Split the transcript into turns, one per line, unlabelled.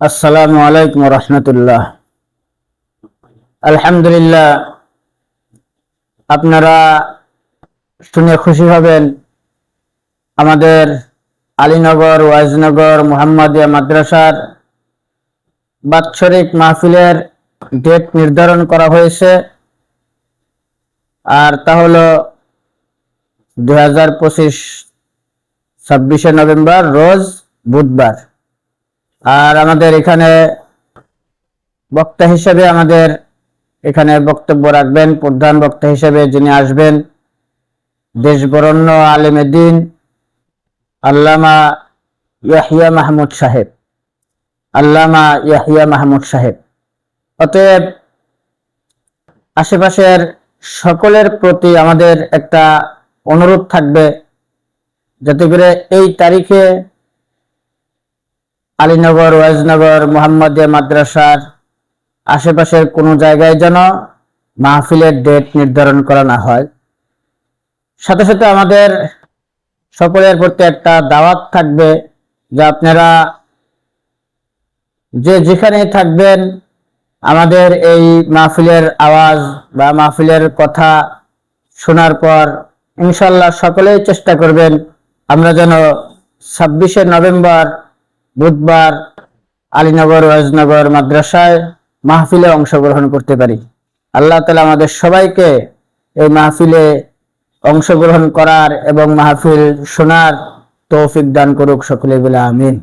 আসসালামু আলাইকুম রহমতুল্লাহ। আলহামদুলিল্লাহ, আপনারা শুনে খুশি হবেন, আমাদের আলীনগর ওয়াইজনগর মুহাম্মাদিয়া মাদ্রাসার বাৎসরিক মাহফিলের ডেট নির্ধারণ করা হয়েছে। আর তা হলো 2025 26শে নভেম্বর রোজ বুধবার। আর আমাদের এখানে বক্তা হিসেবে বক্তব্য রাখবেন, প্রধান বক্তা হিসেবে যিনি আসবেন, দেশ বরেণ্য আলেম দ্বীন আল্লামা ইয়াহিয়া মাহমুদ সাহেব। অতএব আশেপাশের সকলের প্রতি আমাদের একটা অনুরোধ থাকবে, যাতে করে এই তারিখে আলীনগর ওয়াইজনগর মুহাম্মাদিয়া মাদ্রাসার আশেপাশের কোনো জায়গায় যেন মাহফিলের ডেট নির্ধারণ করা না হয়। সাথে সাথে আমাদের সকলের প্রতি একটা দাওয়াত থাকবে যে আপনারা যেখানেই থাকবেন, আমাদের এই মাহফিলের আওয়াজ বা মাহফিলের কথা শোনার পর ইনশাল্লাহ সকলেই চেষ্টা করবেন আমরা যেন 26শে নভেম্বর বুধবার আলীনগর ওয়াইজনগর মাদ্রাসায় মাহফিলে অংশগ্রহণ করতে পারি। আল্লাহ তাআলা আমাদের সবাইকে এই মাহফিলে অংশগ্রহণ করার এবং মাহফিল শোনার তৌফিক দান করুক, সকলে বলে আমিন।